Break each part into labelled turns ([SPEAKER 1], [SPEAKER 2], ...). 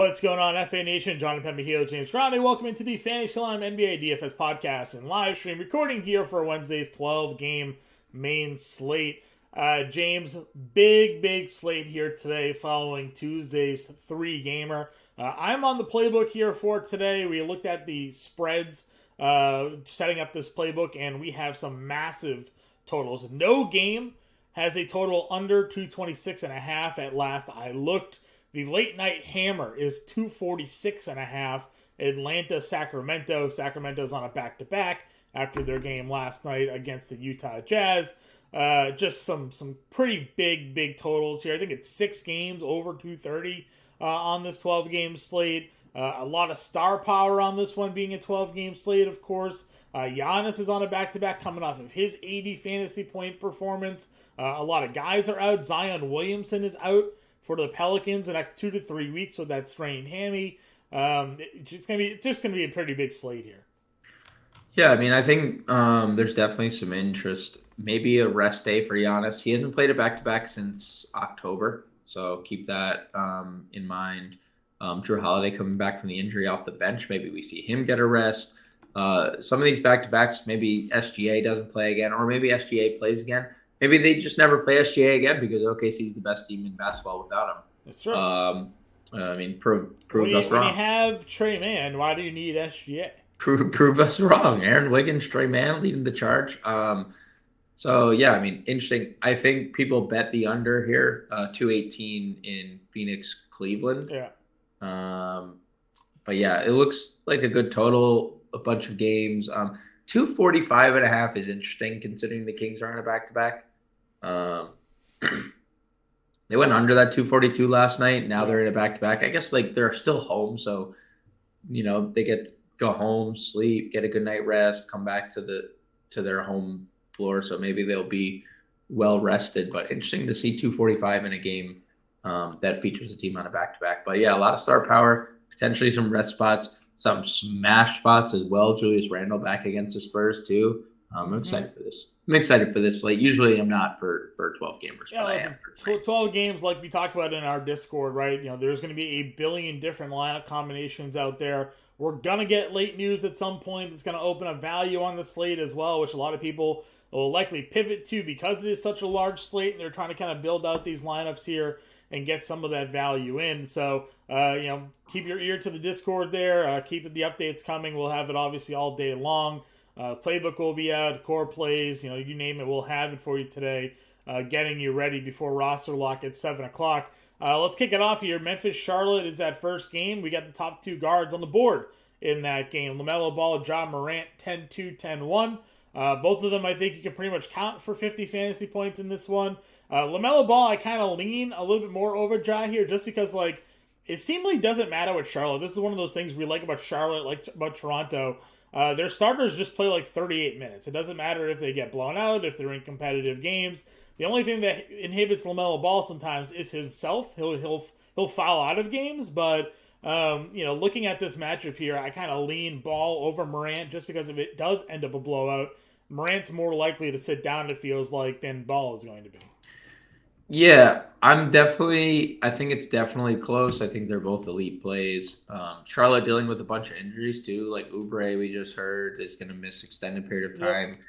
[SPEAKER 1] What's going on, FA Nation? Jon Impemba here, James Grande. Welcome into the Fantasy Line NBA DFS podcast and live stream recording here for Wednesday's 12-game main slate. James, big slate here today following Tuesday's 3-gamer. I'm on the playbook here for today. We looked at the spreads, setting up this playbook, and we have some massive totals. No game has a total under 226.5 at last I looked. The late night hammer is 246.5. Atlanta, Sacramento. Sacramento's on a back-to-back after their game last night against the Utah Jazz. Just some pretty big totals here. I think it's 6 games over 230 on this 12-game slate. A lot of star power on this one being a 12-game slate, of course. Giannis is on a back-to-back coming off of his 80 fantasy point performance. A lot of guys are out. Zion Williamson is out for the Pelicans the next 2 to 3 weeks with that strained hammy. It's just gonna be a pretty big slate here.
[SPEAKER 2] Yeah, I mean, I think there's definitely some interest. Maybe a rest day for Giannis. He hasn't played a back-to-back since October, so keep that in mind. Drew Holiday coming back from the injury off the bench. Maybe we see him get a rest. Some of these back-to-backs, maybe SGA doesn't play again, or maybe SGA plays again. Maybe they just never play SGA again because OKC is the best team in basketball without him.
[SPEAKER 1] That's true.
[SPEAKER 2] I mean, prove us
[SPEAKER 1] When
[SPEAKER 2] wrong.
[SPEAKER 1] you have Trey Mann, why do you need SGA?
[SPEAKER 2] Prove us wrong. Aaron Wiggins, Trey Mann leading the charge. So, yeah, I mean, interesting. I think people bet the under here, 218 in Phoenix, Cleveland.
[SPEAKER 1] Yeah.
[SPEAKER 2] But, yeah, it looks like a good total, a bunch of games. 245.5 is interesting considering the Kings are on a back-to-back. They went under that 242 last night. Now they're in a back-to-back. I guess, like, they're still home, so, you know, they get to go home, sleep, get a good night rest, come back to their home floor, so maybe they'll be well rested. But interesting to see 245 in a game that features a team on a back-to-back. But yeah, a lot of star power, potentially some rest spots, some smash spots as well. Julius Randle back against the Spurs too. I'm excited for this. I'm excited for this slate. Usually I'm not for 12 gamers,
[SPEAKER 1] Yeah,
[SPEAKER 2] but
[SPEAKER 1] listen,
[SPEAKER 2] I am for
[SPEAKER 1] 12 games like we talked about in our Discord, right? You know, there's going to be a billion different lineup combinations out there. We're going to get late news at some point that's going to open up value on the slate as well, which a lot of people will likely pivot to because it is such a large slate and they're trying to kind of build out these lineups here and get some of that value in. So, you know, keep your ear to the Discord there. Keep the updates coming. We'll have it obviously all day long. Playbook will be out, core plays, you know, you name it, we'll have it for you today, getting you ready before roster lock at 7 o'clock. Let's kick it off here. Memphis-Charlotte is that first game. We got the top 2 guards on the board in that game. LaMelo Ball, John Morant, 10-2, 10-1. Both of them, I think you can pretty much count for 50 fantasy points in this one. LaMelo Ball, I kind of lean a little bit more over Ja here just because, like, it seemingly doesn't matter with Charlotte. This is one of those things we like about Charlotte, like about Toronto. Their starters just play like 38 minutes. It doesn't matter if they get blown out, if they're in competitive games. The only thing that inhibits LaMelo Ball sometimes is himself. He'll foul out of games, but you know, looking at this matchup here, I kind of lean Ball over Morant just because if it does end up a blowout, Morant's more likely to sit down, it feels like, than Ball is going to be.
[SPEAKER 2] Yeah, I think it's definitely close. I think they're both elite plays. Charlotte dealing with a bunch of injuries too, like Oubre, we just heard, is going to miss extended period of time. Yep.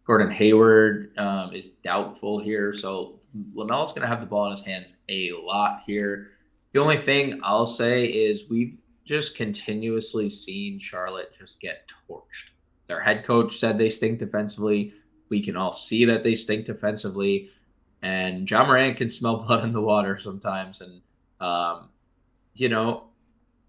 [SPEAKER 2] Gordon Hayward is doubtful here. So LaMelo's going to have the ball in his hands a lot here. The only thing I'll say is we've just continuously seen Charlotte just get torched. Their head coach said they stink defensively. We can all see that they stink defensively. And John Morant can smell blood in the water sometimes. And, you know,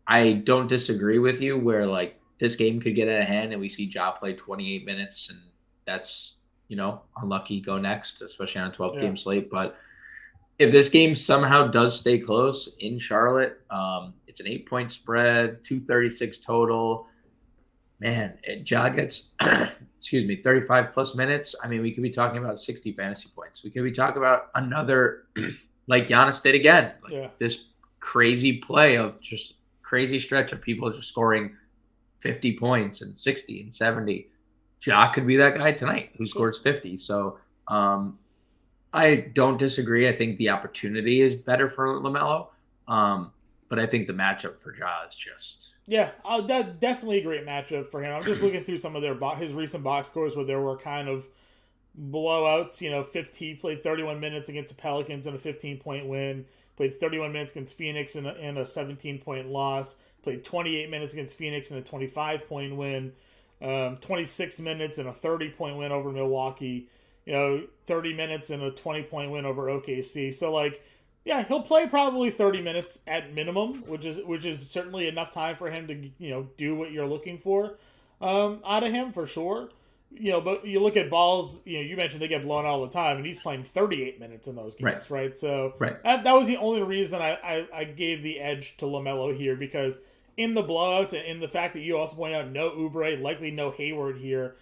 [SPEAKER 2] I don't disagree with you where, like, this game could get out of hand and we see Ja play 28 minutes and that's, you know, unlucky, go next, especially on a 12-game slate. But if this game somehow does stay close in Charlotte, it's an 8-point spread, 236 total. Man, Ja gets, 35-plus minutes. I mean, we could be talking about 60 fantasy points. We could be talking about another, like Giannis did again. This crazy play of just crazy stretch of people just scoring 50 points and 60 and 70. Ja could be that guy tonight who scores 50. So I don't disagree. I think the opportunity is better for LaMelo. but I think the matchup for Ja is just...
[SPEAKER 1] Yeah, that's definitely a great matchup for him. I'm just looking through some of his recent box scores where there were kind of blowouts. 15 played 31 minutes against the Pelicans in a 15-point win. Played 31 minutes against Phoenix in a 17-point loss. Played 28 minutes against Phoenix in a 25-point win. 26 minutes in a 30-point win over Milwaukee. 30 minutes in a 20-point win over OKC. So yeah, he'll play probably 30 minutes at minimum, which is certainly enough time for him to do what you're looking for out of him for sure. But you look at balls, you mentioned they get blown out all the time, and he's playing 38 minutes in those games, right? So that was the only reason I gave the edge to LaMelo here, because in the blowouts and in the fact that you also point out no Oubre, likely no Hayward here,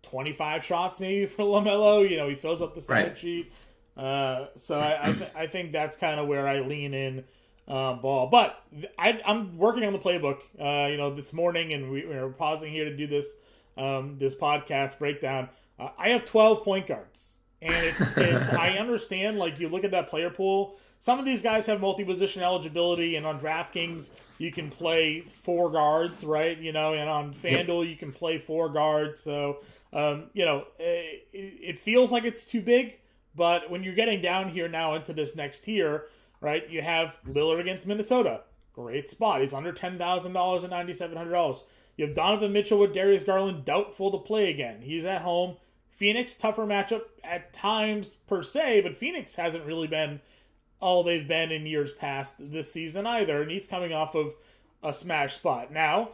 [SPEAKER 1] 25 shots maybe for LaMelo, he fills up the stat sheet. So I think that's kind of where I lean in ball. But I'm working on the playbook, this morning, and we're pausing here to do this podcast breakdown. I have 12 point guards, and it's I understand, you look at that player pool, some of these guys have multi-position eligibility, and on DraftKings you can play 4 guards, right? And on FanDuel you can play 4 guards. So it feels like it's too big, but when you're getting down here now into this next tier, right, you have Lillard against Minnesota, great spot. He's under $10,000 at $9,700. You have Donovan Mitchell with Darius Garland, doubtful to play again. He's at home. Phoenix, tougher matchup at times per se, but Phoenix hasn't really been all they've been in years past this season either, and he's coming off of a smash spot. Now,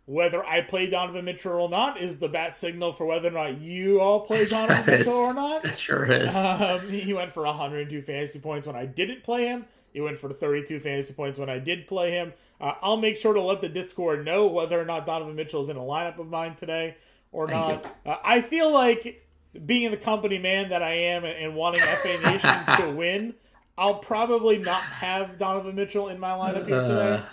[SPEAKER 1] whether I play Donovan Mitchell or not is the bat signal for whether or not you all play Donovan Mitchell or not.
[SPEAKER 2] It sure is.
[SPEAKER 1] He went for 102 fantasy points when I didn't play him. He went for 32 fantasy points when I did play him. I'll make sure to let the Discord know whether or not Donovan Mitchell is in a lineup of mine today or not. I feel like, being the company man that I am and wanting FA Nation to win, I'll probably not have Donovan Mitchell in my lineup here today.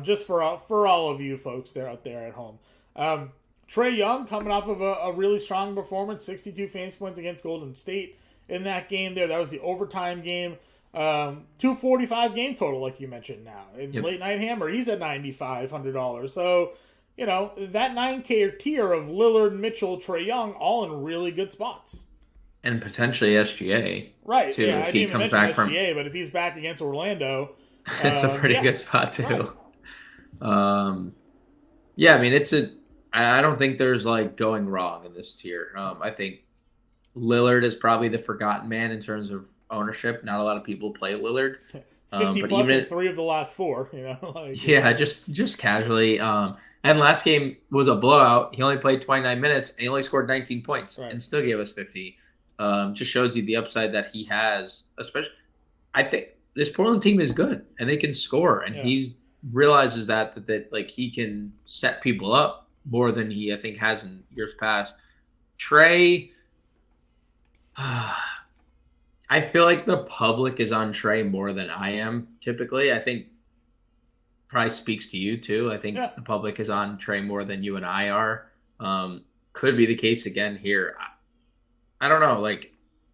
[SPEAKER 1] Just for all of you folks there out there at home. Trae Young coming off of a really strong performance, 62 fantasy points against Golden State in that game there. That was the overtime game. 245 game total, like you mentioned now. In Late Night Hammer, he's at $9,500. So, that 9K tier of Lillard, Mitchell, Trae Young, all in really good spots.
[SPEAKER 2] And potentially SGA.
[SPEAKER 1] Right.
[SPEAKER 2] Too,
[SPEAKER 1] yeah,
[SPEAKER 2] if
[SPEAKER 1] I
[SPEAKER 2] he
[SPEAKER 1] didn't
[SPEAKER 2] comes
[SPEAKER 1] mention
[SPEAKER 2] back
[SPEAKER 1] SGA, but if he's back against Orlando,
[SPEAKER 2] it's a pretty good spot too.
[SPEAKER 1] Right.
[SPEAKER 2] Yeah, I mean, I don't think there's going wrong in this tier. I think Lillard is probably the forgotten man in terms of ownership. Not a lot of people play Lillard.
[SPEAKER 1] 50
[SPEAKER 2] but
[SPEAKER 1] plus
[SPEAKER 2] even
[SPEAKER 1] in 3 of the last 4,
[SPEAKER 2] just casually. And last game was a blowout. He only played 29 minutes and he only scored 19 points and still gave us 50. Just shows you the upside that he has. Especially, I think this Portland team is good and they can score, and he realizes that he can set people up more than he, I think, has in years past. Trae, I feel like the public is on Trae more than I am typically. I think probably speaks to you too. I think the public is on Trae more than you and I are. Could be the case again here. I don't know.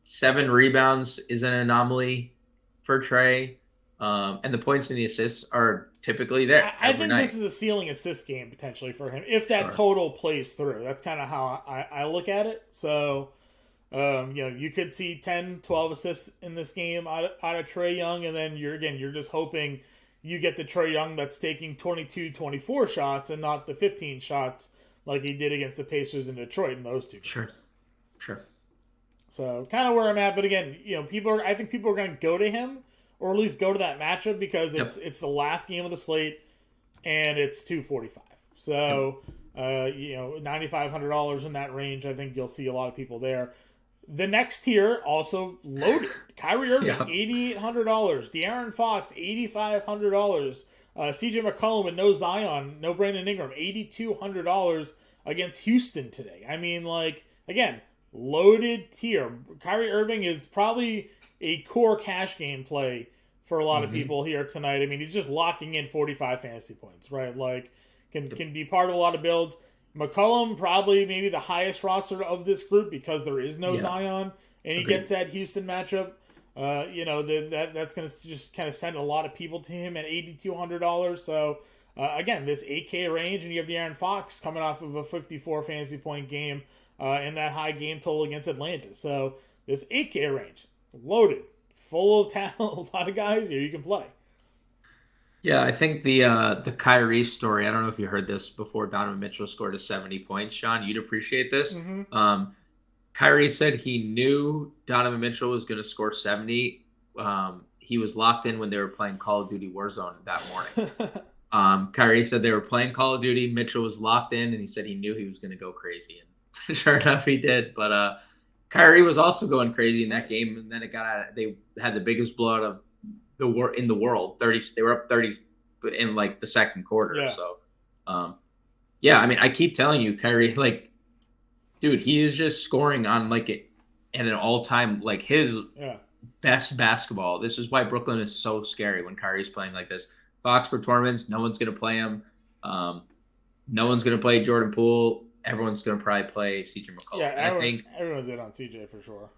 [SPEAKER 2] 7 rebounds is an anomaly for Trae. And the points and the assists are typically there.
[SPEAKER 1] I think this is a ceiling assist game potentially for him if that total plays through. That's kind of how I look at it. So, you could see 10, 12 assists in this game out of Trae Young, and then you're just hoping you get the Trae Young that's taking 22, 24 shots and not the 15 shots like he did against the Pacers in Detroit in those 2 games.
[SPEAKER 2] Sure.
[SPEAKER 1] So kind of where I'm at, but again, I think people are going to go to him, or at least go to that matchup, because it's the last game of the slate and it's 245. So, $9,500 in that range. I think you'll see a lot of people there. The next tier also loaded. Kyrie Irving, $8,800. De'Aaron Fox, $8,500. CJ McCollum with no Zion, no Brandon Ingram, $8,200 against Houston today. I mean, again, loaded tier. Kyrie Irving is probably a core cash game play for a lot of people here tonight. I mean, he's just locking in 45 fantasy points, right? Can be part of a lot of builds. McCollum probably maybe the highest roster of this group because there is no Zion, and he gets that Houston matchup. That's going to just kind of send a lot of people to him at $8,200. So again, this 8K range, and you have De'Aaron Fox coming off of a 54 fantasy point game in that high game total against Atlanta. So this 8K range, loaded, full of talent, a lot of guys here you can play.
[SPEAKER 2] Yeah, I think the Kyrie story. I don't know if you heard this before. Donovan Mitchell scored a 70 points. Sean, you'd appreciate this.
[SPEAKER 1] Mm-hmm.
[SPEAKER 2] Kyrie said he knew Donovan Mitchell was going to score 70. He was locked in when they were playing Call of Duty Warzone that morning. Kyrie said they were playing Call of Duty. Mitchell was locked in, and he said he knew he was going to go crazy. And sure enough, he did. But Kyrie was also going crazy in that game, and then they had the biggest blowout of in the world. 30. They were up 30 in like the second quarter.
[SPEAKER 1] Yeah.
[SPEAKER 2] So, yeah. I mean, I keep telling you, Kyrie, like, dude, he is just scoring on like at an all-time like his best basketball. This is why Brooklyn is so scary when Kyrie's playing like this. Fox for tournaments, no one's gonna play him. No one's gonna play Jordan Poole. Everyone's gonna probably play CJ McCollum.
[SPEAKER 1] Yeah, I think everyone's in on CJ for sure.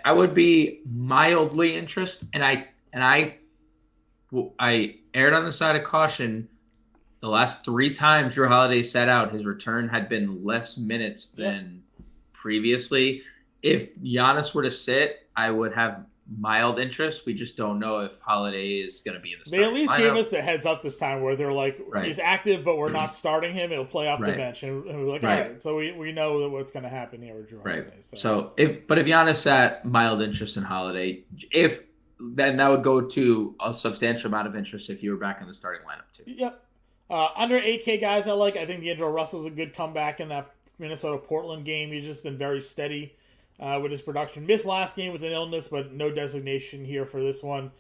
[SPEAKER 2] I would be mildly interested, and I erred on the side of caution. The last 3 times Jrue Holiday sat out, his return had been less minutes than previously. If Giannis were to sit, I would have mild interest. We just don't know if Holiday is going to be in the starting
[SPEAKER 1] lineup. They at least gave us the heads up this time where they're like, he's active, but we're not starting him. It'll play off the bench. And we're like, all right. So we know what's going to happen here with Jrue Holiday.
[SPEAKER 2] So if Giannis sat, mild interest in Holiday. Then that would go to a substantial amount of interest if you were back in the starting lineup too.
[SPEAKER 1] Yep. Under 8K guys I like. I think D'Angelo Russell's a good comeback in that Minnesota-Portland game. He's just been very steady with his production. Missed last game with an illness, but no designation here for this one.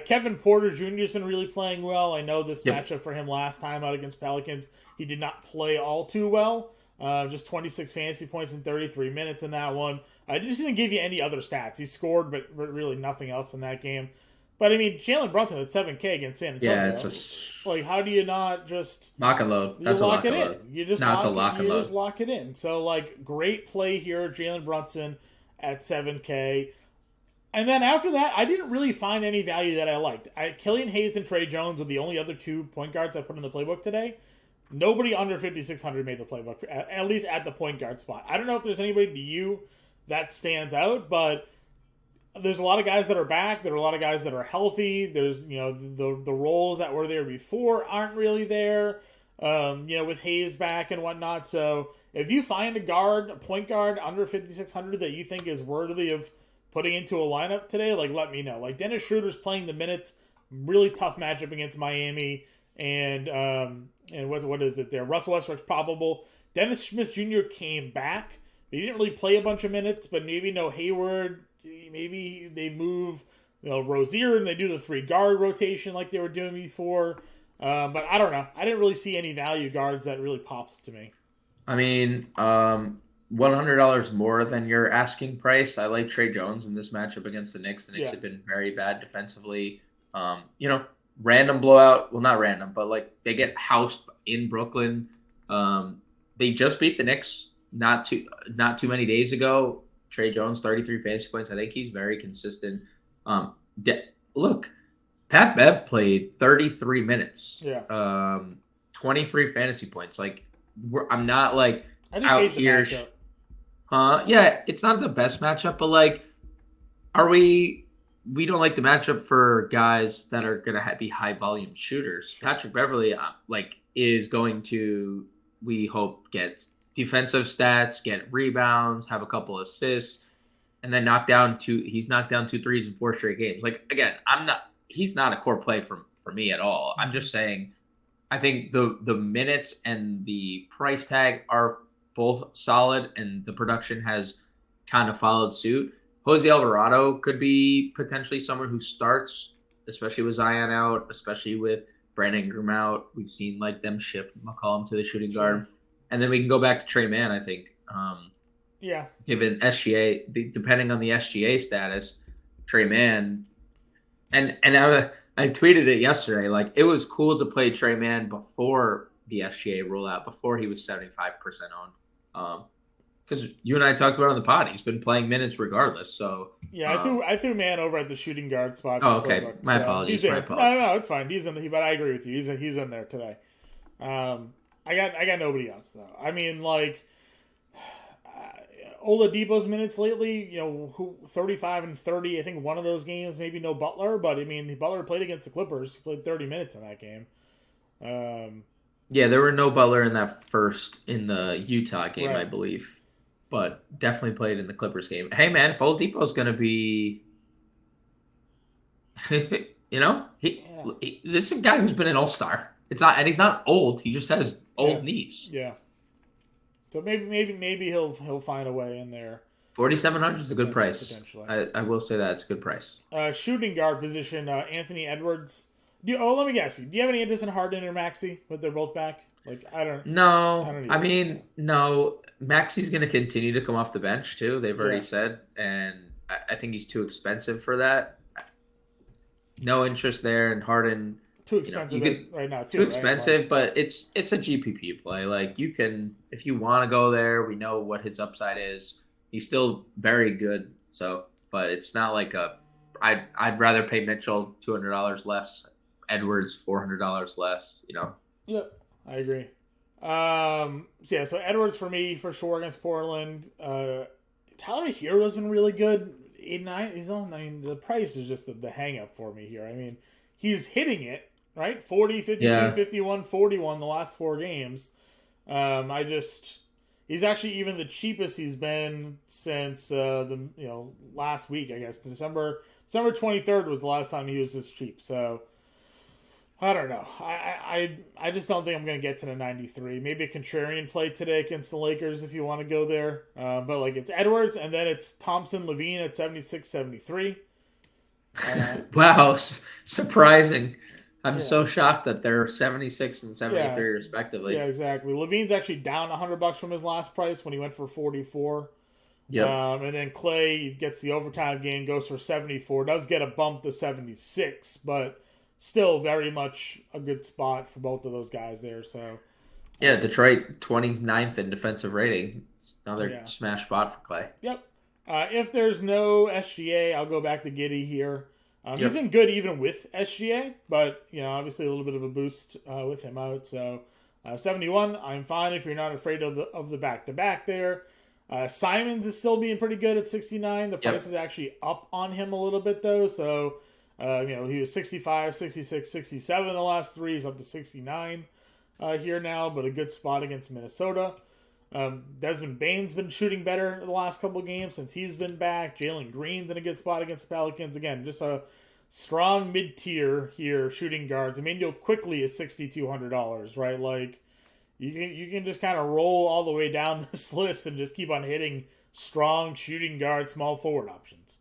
[SPEAKER 1] Kevin Porter Jr. has been really playing well. I know this matchup for him last time out against Pelicans, he did not play all too well. Just 26 fantasy points in 33 minutes in that one. I just didn't give you any other stats. He scored, but really nothing else in that game. But I mean, Jalen Brunson at 7K against San Antonio.
[SPEAKER 2] Yeah, it's
[SPEAKER 1] like, how do you not just
[SPEAKER 2] lock and load? That's a lock and load.
[SPEAKER 1] You just lock it in. So like, great play here, Jalen Brunson at 7K. And then after that, I didn't really find any value that I liked. Killian Hayes and Trey Jones were the only other 2 point guards I put in the playbook today. Nobody under 5,600 made the playbook, at least at the point guard spot. I don't know if there's anybody to you that stands out, but there's a lot of guys that are back. There are a lot of guys that are healthy. There's, the roles that were there before aren't really there, with Hayes back and whatnot. So if you find a point guard under 5,600 that you think is worthy of putting into a lineup today, like, let me know. Like, Dennis Schroeder's playing the minutes. Really tough matchup against Miami. And what is it there? Russell Westbrook's probable. Dennis Smith Jr. came back. He didn't really play a bunch of minutes, but maybe no Hayward. Maybe they move, Rozier and they do the 3 guard rotation like they were doing before. But I don't know. I didn't really see any value guards that really popped to me.
[SPEAKER 2] I mean, $100 more than your asking price. I like Trey Jones in this matchup against the Knicks. The Knicks have been very bad defensively. Random blowout. Well, not random, but like they get housed in Brooklyn. They just beat the Knicks not too many days ago. Trey Jones, 33 fantasy points. I think he's very consistent. Look, Pat Bev played 33 minutes. 23 fantasy points. Like, I'm not like out here. Yeah, it's not the best matchup, but like, we don't like the matchup for guys that are going to be high volume shooters. Patrick Beverley, is going to, we hope, get defensive stats, get rebounds, have a couple assists, and then he's knocked down 2 threes in 4 straight games. Like, again, he's not a core play for me at all. I'm just saying, I think the minutes and the price tag are both solid, and the production has kind of followed suit. Jose Alvarado could be potentially someone who starts, especially with Zion out, especially with Brandon Ingram out. We've seen like them shift McCollum to the shooting guard. And then we can go back to Trey Mann, I think. Given SGA, depending on the SGA status, Trey Mann. And I tweeted it yesterday. Like, it was cool to play Trey Mann before the SGA rollout, before he was 75% on. because you and I talked about it on the pod. He's been playing minutes regardless. So
[SPEAKER 1] Yeah, I threw man over at the shooting guard spot.
[SPEAKER 2] oh,
[SPEAKER 1] For
[SPEAKER 2] okay.
[SPEAKER 1] Playbook,
[SPEAKER 2] My
[SPEAKER 1] so he's
[SPEAKER 2] apologies. My
[SPEAKER 1] there.
[SPEAKER 2] apologies.
[SPEAKER 1] No, it's fine. He's in. But I agree with you. He's in there today. I got nobody else though. I mean, like Oladipo's minutes lately. 35 and 30. I think one of those games, maybe no Butler, but I mean, Butler played against the Clippers. He played 30 minutes in that game.
[SPEAKER 2] Yeah, there were no Butler in the Utah game, I
[SPEAKER 1] Right.
[SPEAKER 2] believe, but definitely played in the Clippers game. Hey, man, Oladipo's going to be,
[SPEAKER 1] Yeah.
[SPEAKER 2] this is a guy who's been an all-star. And he's not old. He just has
[SPEAKER 1] Yeah.
[SPEAKER 2] old knees.
[SPEAKER 1] Yeah. So maybe he'll find a way in there.
[SPEAKER 2] 4,700 is a good price.
[SPEAKER 1] Potentially.
[SPEAKER 2] I will say that it's a good price.
[SPEAKER 1] Shooting guard position, Anthony Edwards. Let me guess you. Do you have any interest in Harden or Maxey? But they're both back. Like I don't.
[SPEAKER 2] No, I mean, no. Maxey's going to continue to come off the bench too. They've already said, and I think he's too expensive for that. No interest there, and Harden.
[SPEAKER 1] Too expensive right now.
[SPEAKER 2] Too expensive, but it's a GPP play. Like you can, if you want to go there, we know what his upside is. He's still very good. So, but it's not like I'd rather pay Mitchell $200 less, Edwards $400 less.
[SPEAKER 1] Yep, I agree. So Edwards for me for sure against Portland. Tyler Hero's been really good. 8-9. He's on. I mean, the price is just the hang up for me here. I mean, he's hitting it. Right? 40, 52, 51, 41 the last 4 games. He's actually even the cheapest he's been since the last week, I guess. December 23rd was the last time he was this cheap. So I don't know. I just don't think I'm going to get to the 93. Maybe a contrarian play today against the Lakers if you want to go there. But like it's Edwards and then it's Thompson Levine at 76, 73.
[SPEAKER 2] Wow, surprising. I'm so shocked that they're 76 and 73 respectively.
[SPEAKER 1] Yeah, exactly. Levine's actually down $100 from his last price when he went for 44.
[SPEAKER 2] Yeah.
[SPEAKER 1] And then Clay gets the overtime game, goes for 74. Does get a bump to 76, but still very much a good spot for both of those guys there. So
[SPEAKER 2] yeah, Detroit 29th in defensive rating. Another smash spot for Clay.
[SPEAKER 1] Yep. If there's no SGA, I'll go back to Giddey here. He's been good even with SGA, but obviously a little bit of a boost with him out. So 71, I'm fine if you're not afraid of the back-to-back there. Simons is still being pretty good at 69. The price is actually up on him a little bit though. So he was 65, 66, 67 the last 3. He's up to 69 here now, but a good spot against Minnesota. Desmond Bane's been shooting better the last couple of games since he's been back. Jalen Green's in a good spot against the Pelicans. Again, just a strong mid-tier here shooting guards. Emmanuel quickly is $6,200, right? Like you can just kind of roll all the way down this list and just keep on hitting strong shooting guard, small forward options.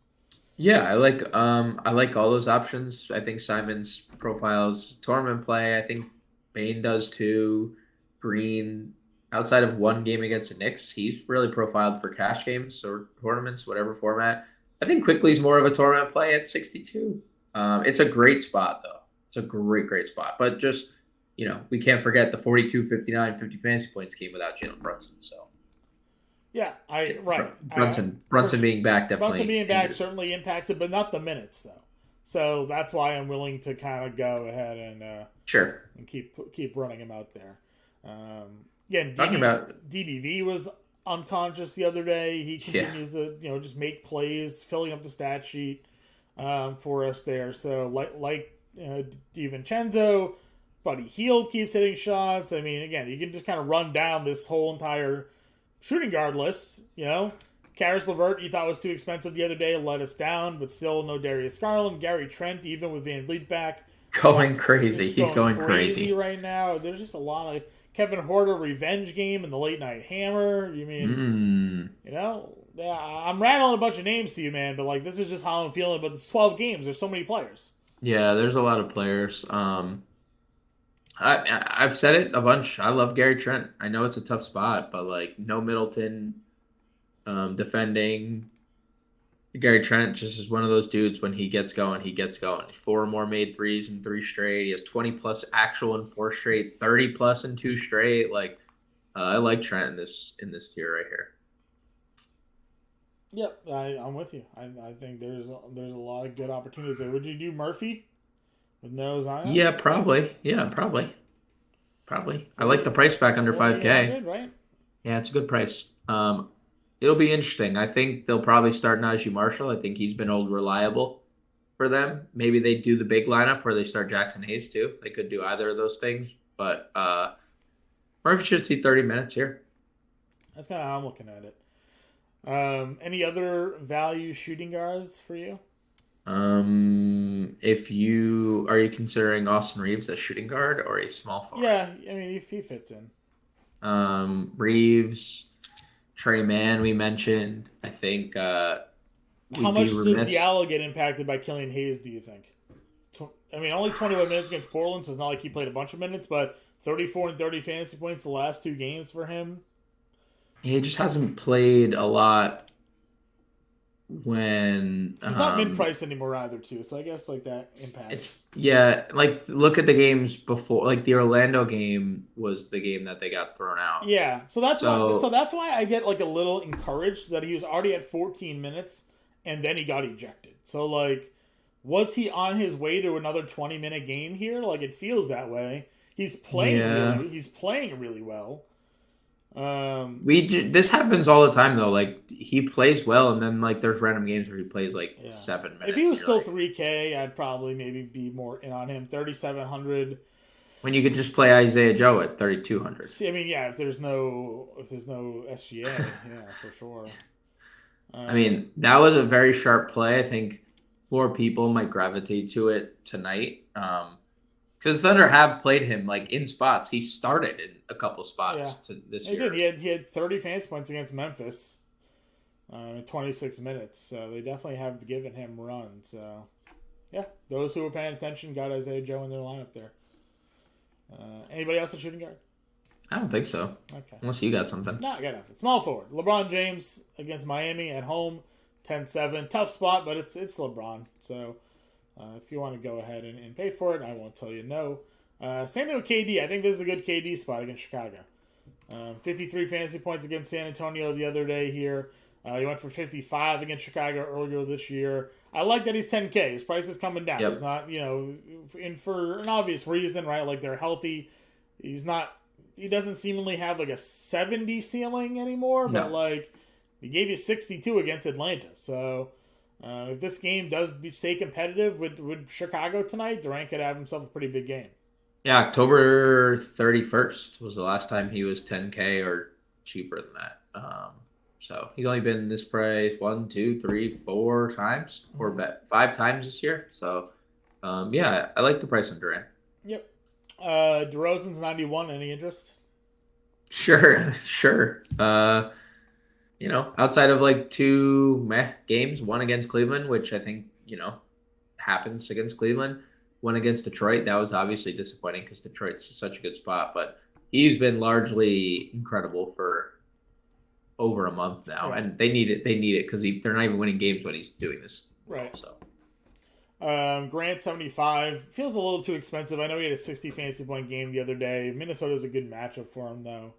[SPEAKER 2] Yeah, I like all those options. I think Simon's profiles tournament play. I think Bane does too. Green. Outside of one game against the Knicks, he's really profiled for cash games or tournaments, whatever format. I think Quickly's more of a tournament play at 62. It's a great spot, though. It's a great spot. But just, we can't forget the 42, 59, 50 fantasy points came without Jalen Brunson. So,
[SPEAKER 1] yeah,
[SPEAKER 2] Brunson being back definitely.
[SPEAKER 1] Brunson being back certainly impacts it, but not the minutes, though. So that's why I'm willing to kind of go ahead and and keep running him out there. Again, DDV was unconscious the other day. He continues to just make plays, filling up the stat sheet for us there. So like DiVincenzo, Buddy Hield keeps hitting shots. I mean, again, you can just kind of run down this whole entire shooting guard list. Karis LeVert, you thought was too expensive the other day, let us down, but still no Darius Garland. Gary Trent, even with Van Vliet back,
[SPEAKER 2] going crazy. He's going crazy
[SPEAKER 1] right now. There's just a lot of Kevin Huerter revenge game and the late night hammer. You mean, I'm rattling a bunch of names to you, man, but like this is just how I'm feeling. But it's 12 games. There's so many players.
[SPEAKER 2] Yeah, there's a lot of players. I've said it a bunch. I love Gary Trent. I know it's a tough spot, but like no Middleton defending. Gary Trent just is one of those dudes. When he gets going, he gets going. 4 more made threes in 3 straight. He has 20 plus actual in 4 straight, 30 plus in 2 straight. Like I like Trent in this tier right here.
[SPEAKER 1] Yep, I'm with you. I think there's a lot of good opportunities there. Would you do Murphy with no Zion?
[SPEAKER 2] Yeah, probably. Yeah, probably. Probably. I like the
[SPEAKER 1] 40,
[SPEAKER 2] price back under 5K.
[SPEAKER 1] 4,800, right?
[SPEAKER 2] Yeah, it's a good price. It'll be interesting. I think they'll probably start Najee Marshall. I think he's been old reliable for them. Maybe they do the big lineup where they start Jackson Hayes too. They could do either of those things. But Murphy should see 30 minutes here.
[SPEAKER 1] That's kind of how I'm looking at it. Any other value shooting guards for you?
[SPEAKER 2] If you are you considering Austin Reeves as shooting guard or a small forward?
[SPEAKER 1] Yeah, I mean, if he fits in.
[SPEAKER 2] Reeves, Trey Mann, we mentioned. I think
[SPEAKER 1] How
[SPEAKER 2] we'd be
[SPEAKER 1] much does
[SPEAKER 2] remiss.
[SPEAKER 1] Diallo get impacted by Killian Hayes, do you think? I mean, only 21 minutes against Portland, so it's not like he played a bunch of minutes, but 34 and 30 fantasy points the last two games for him.
[SPEAKER 2] He just hasn't played a lot when
[SPEAKER 1] He's not mid-price anymore either, too, so I guess like that
[SPEAKER 2] it's
[SPEAKER 1] impacts.
[SPEAKER 2] yeah, like look at the games before, like the Orlando game was the game that they got thrown out.
[SPEAKER 1] Yeah, so that's why. So
[SPEAKER 2] So
[SPEAKER 1] that's why I get like a little encouraged that he was already at 14 minutes and then he got ejected. So like, was he on his way to another 20-minute game here? Like it feels that way. He's playing
[SPEAKER 2] yeah,
[SPEAKER 1] really. He's playing really well.
[SPEAKER 2] this happens all the time though. Like he plays well, and then like there's random games where he plays like
[SPEAKER 1] Yeah.
[SPEAKER 2] seven
[SPEAKER 1] If he
[SPEAKER 2] minutes, and
[SPEAKER 1] was
[SPEAKER 2] you're
[SPEAKER 1] still
[SPEAKER 2] like,
[SPEAKER 1] 3K, I'd probably maybe be more in on him. 3,700.
[SPEAKER 2] when you could just play Isaiah Joe at 3,200.
[SPEAKER 1] I mean, yeah. If there's no SGA, yeah, for sure.
[SPEAKER 2] I mean, that was a very sharp play. I think more people might gravitate to it tonight. Because Thunder have played him like in spots. He started in a couple
[SPEAKER 1] Yeah,
[SPEAKER 2] spots this
[SPEAKER 1] he did.
[SPEAKER 2] year.
[SPEAKER 1] He had 30 fantasy points against Memphis in 26 minutes. So they definitely have given him runs. So yeah, those who were paying attention got Isaiah Joe in their lineup there. Anybody else a shooting guard?
[SPEAKER 2] I don't think so,
[SPEAKER 1] Okay.
[SPEAKER 2] unless you got something.
[SPEAKER 1] No, I got nothing. Small forward. LeBron James against Miami at home, 10-7. Tough spot, but it's LeBron. So if you want to go ahead and pay for it, I won't tell you no. Same thing with KD. I think this is a good KD spot against Chicago. 53 fantasy points against San Antonio the other day here. He went for 55 against Chicago earlier this year. I like that he's 10K. His price is coming down.
[SPEAKER 2] Yep.
[SPEAKER 1] He's not, and for an obvious reason, right? Like they're healthy. He doesn't seemingly have like a 70 ceiling anymore, but
[SPEAKER 2] No.
[SPEAKER 1] like he gave you 62 against Atlanta. So if this game does stay competitive with Chicago tonight, Durant could have himself a pretty big game.
[SPEAKER 2] Yeah, October 31st was the last time he was 10K or cheaper than that. So he's only been this price 1, 2, 3, 4 times, or bet 5 times this year. So yeah, I like the price on Durant.
[SPEAKER 1] Yep. DeRozan's 91. Any interest?
[SPEAKER 2] Sure, sure. Outside of like 2 meh games, one against Cleveland, which I think, happens against Cleveland, one against Detroit. That was obviously disappointing because Detroit's such a good spot, but he's been largely incredible for over a month now,
[SPEAKER 1] Right.
[SPEAKER 2] and they need it. They need it because they're not even winning games when he's doing this.
[SPEAKER 1] Right.
[SPEAKER 2] So
[SPEAKER 1] Grant 75 feels a little too expensive. I know he had a 60 fantasy point game the other day. Minnesota's a good matchup for him though.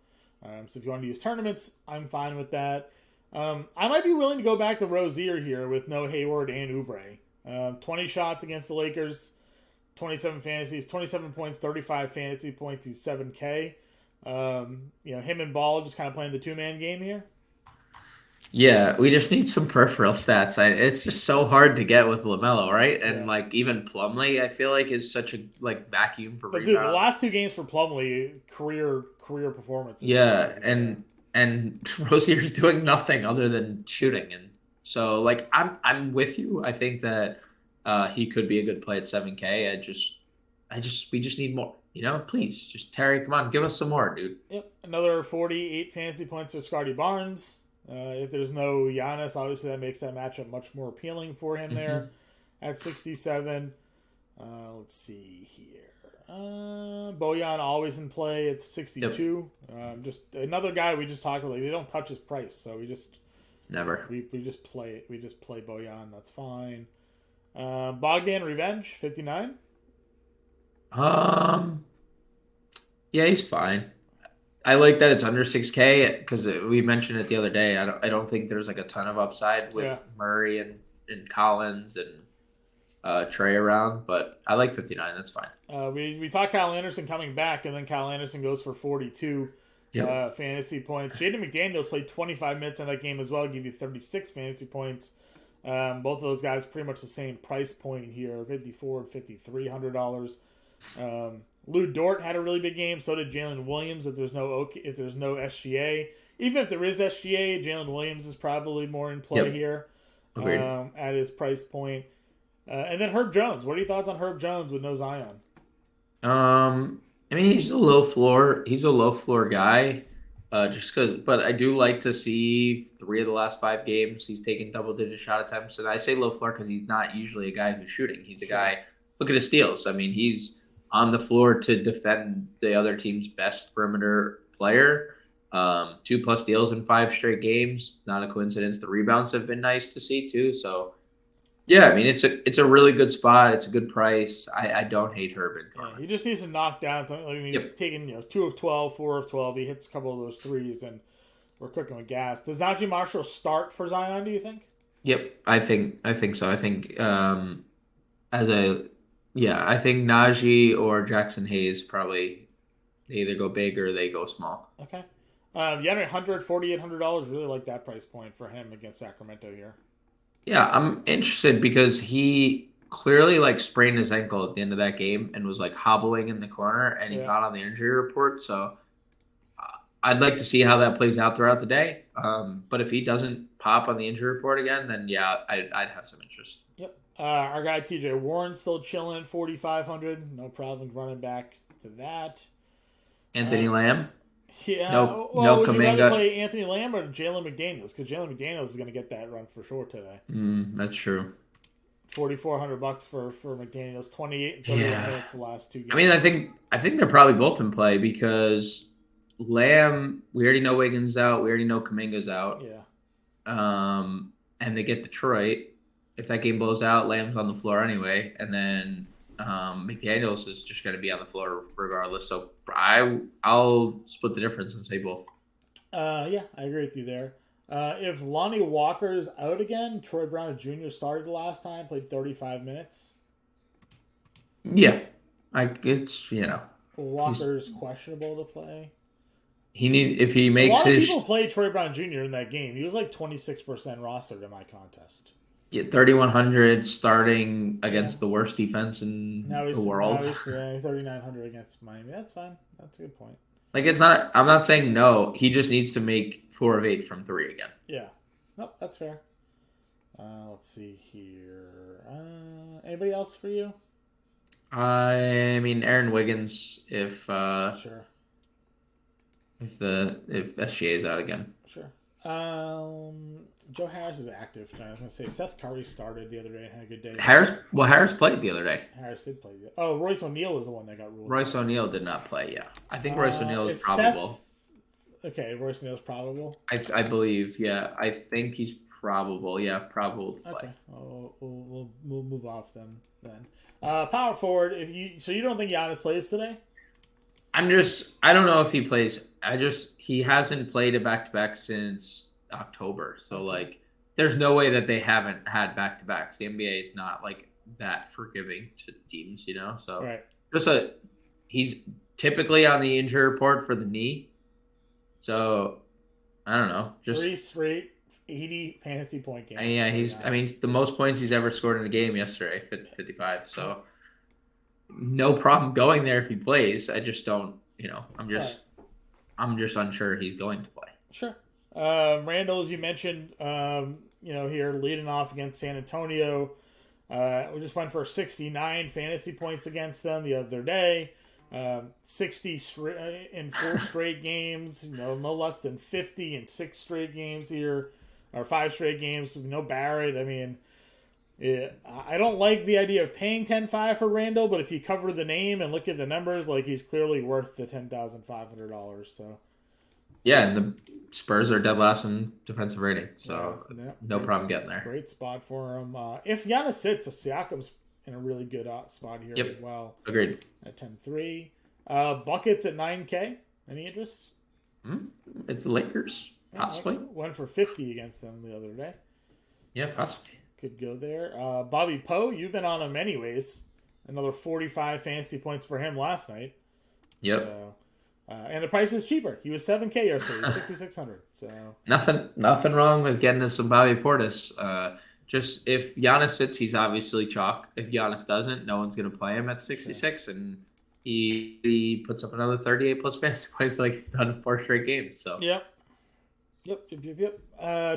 [SPEAKER 1] So if you want to use tournaments, I'm fine with that. I might be willing to go back to Rozier here with no Hayward and Oubre. 20 shots against the Lakers, 27 points, 35 fantasy points. He's 7K. Him and Ball just kind of playing the two-man game here.
[SPEAKER 2] yeah, we just need some peripheral stats. It's just so hard to get with LaMelo, right? And
[SPEAKER 1] Yeah.
[SPEAKER 2] like even Plumlee, I feel like is such a like vacuum for
[SPEAKER 1] But dude, the
[SPEAKER 2] rebounds.
[SPEAKER 1] last two games for Plumlee, career performances.
[SPEAKER 2] Yeah,
[SPEAKER 1] So,
[SPEAKER 2] and Rozier's doing nothing other than shooting, and so like I'm with you. I think that he could be a good play at 7K. We just need more. Please, just Terry, come on, give us some more, dude.
[SPEAKER 1] Yep, another 48 fantasy points for Scotty Barnes. If there's no Giannis, obviously that makes that matchup much more appealing for him there at 67. Let's see here. Bojan always in play at 62. Just another guy we just talked about. Like, they don't touch his price, so we just
[SPEAKER 2] Never.
[SPEAKER 1] we just play it. We just play Bojan. That's fine. Bogdan Revenge 59.
[SPEAKER 2] Yeah, he's fine. I like that it's under 6K because we mentioned it the other day. I don't think there's like a ton of upside
[SPEAKER 1] Yeah.
[SPEAKER 2] with Murray and Collins and Trey around, but I like 59. That's fine.
[SPEAKER 1] We talked Kyle Anderson coming back, and then Kyle Anderson goes for 42
[SPEAKER 2] Yep.
[SPEAKER 1] fantasy points. Jaden McDaniels played 25 minutes in that game as well, give you 36 fantasy points. Both of those guys pretty much the same price point here, $5,400 and $5,300. Lou Dort had a really big game. So did Jalen Williams. If there's no SGA, even if there is SGA, Jalen Williams is probably more in play here at his price point. And then Herb Jones. What are your thoughts on Herb Jones with no Zion?
[SPEAKER 2] I mean, he's a low floor. He's a low floor guy. Just because, but I do like to see 3 of the last 5 games he's taken double-digit shot attempts, and I say low floor because he's not usually a guy who's shooting. He's a guy. Look at his steals. I mean, he's on the floor to defend the other team's best perimeter player. 2+ steals in 5 straight games. Not a coincidence. The rebounds have been nice to see too. So, yeah, I mean, it's a really good spot. It's a good price. I don't hate Herb in tournaments.
[SPEAKER 1] He just needs to knock down something. I mean, he's taking 2 of 12, 4 of 12. He hits a couple of those threes, and we're cooking with gas. Does Najee Marshall start for Zion? Do you think?
[SPEAKER 2] Yep, I think so. I think I think Najee or Jackson Hayes probably they either go big or they go small.
[SPEAKER 1] Okay. $100, $4,800. Really like that price point for him against Sacramento here.
[SPEAKER 2] Yeah, I'm interested because he clearly sprained his ankle at the end of that game and was hobbling in the corner, and he's not on the injury report. So I'd like to see how that plays out throughout the day. But if he doesn't pop on the injury report again, then yeah, I'd have some interest.
[SPEAKER 1] Yep. Our guy TJ Warren still chilling, 4,500. No problem running back to that.
[SPEAKER 2] Anthony Lamb.
[SPEAKER 1] Yeah.
[SPEAKER 2] No
[SPEAKER 1] would
[SPEAKER 2] Kuminga.
[SPEAKER 1] you rather play Anthony Lamb or Jalen McDaniels? Because Jalen McDaniels is going to get that run for sure today.
[SPEAKER 2] That's true.
[SPEAKER 1] $4,400 for McDaniels. 28 and 38 minutes the last 2 games.
[SPEAKER 2] I mean, I think they're probably both in play because Lamb, we already know Wiggins out. We already know Kuminga's out.
[SPEAKER 1] Yeah.
[SPEAKER 2] And they get Detroit. If that game blows out, Lamb's on the floor anyway, and then McDaniels is just going to be on the floor regardless. So I'll split the difference and say both.
[SPEAKER 1] Yeah, I agree with you there. If Lonnie Walker's out again, Troy Brown Jr. started the last time, played 35 minutes.
[SPEAKER 2] Yeah, it's
[SPEAKER 1] Walker's questionable to play.
[SPEAKER 2] If he makes
[SPEAKER 1] a lot
[SPEAKER 2] his.
[SPEAKER 1] of people played Troy Brown Jr. in that game. He was 26% rostered in my contest.
[SPEAKER 2] Yeah, 3,100 starting against the worst defense in the world.
[SPEAKER 1] Now he's 3,900 against Miami. That's fine. That's a good point.
[SPEAKER 2] It's not. I'm not saying no. He just needs to make 4 of 8 from 3 again.
[SPEAKER 1] Yeah. Nope, that's fair. Let's see here. Anybody else for you?
[SPEAKER 2] I mean, Aaron Wiggins. If
[SPEAKER 1] sure.
[SPEAKER 2] If SGA is out again.
[SPEAKER 1] Sure. Joe Harris is active. I was going to say Seth Curry started the other day and had a good day.
[SPEAKER 2] Harris played the other day.
[SPEAKER 1] Harris did play. Oh, Royce O'Neal is the one that got ruled.
[SPEAKER 2] Royce O'Neal did not play. Yeah, I think Royce O'Neal is probable.
[SPEAKER 1] Okay, Royce O'Neal's probable.
[SPEAKER 2] I believe. Yeah, I think he's probable. Yeah, probable to play.
[SPEAKER 1] Okay, we'll move off them then. Power forward. You don't think Giannis plays today?
[SPEAKER 2] I don't know if he plays. He hasn't played a back-to-back since October. So there's no way that they haven't had back-to-backs. The NBA is not that forgiving to teams, So
[SPEAKER 1] right.
[SPEAKER 2] He's typically on the injury report for the knee. So I don't know.
[SPEAKER 1] 3 straight 80 fantasy point games.
[SPEAKER 2] Yeah, he's the most points he's ever scored in a game yesterday, 55. So no problem going there if he plays. I just don't, I'm just unsure he's going to play.
[SPEAKER 1] Sure. Randall, as you mentioned, here leading off against San Antonio. We just went for 69 fantasy points against them the other day. 60 in 4 straight games. No less than 50 in 6 straight games here, or 5 straight games. No Barrett. I mean, I don't like the idea of paying 10.5 for Randall, but if you cover the name and look at the numbers, he's clearly worth the $10,500. So. Yeah,
[SPEAKER 2] and the Spurs are dead last in defensive rating, so no problem getting there.
[SPEAKER 1] Great spot for him. If Giannis sits, Siakam's in a really good spot here as well.
[SPEAKER 2] Agreed.
[SPEAKER 1] At 10.3. Buckets at 9K. Any interest?
[SPEAKER 2] It's the Lakers, possibly.
[SPEAKER 1] Went for 50 against them the other day.
[SPEAKER 2] Yeah, possibly.
[SPEAKER 1] Could go there. Bobby Poe, you've been on him anyways. Another 45 fantasy points for him last night.
[SPEAKER 2] Yep.
[SPEAKER 1] So, and the price is cheaper. He was $7K yesterday, 6,600. So
[SPEAKER 2] nothing wrong with getting us some Bobby Portis. Just if Giannis sits, he's obviously chalk. If Giannis doesn't, no one's going to play him at 66, and he puts up another 38 plus fantasy points like he's done in 4 straight games. So
[SPEAKER 1] Yep.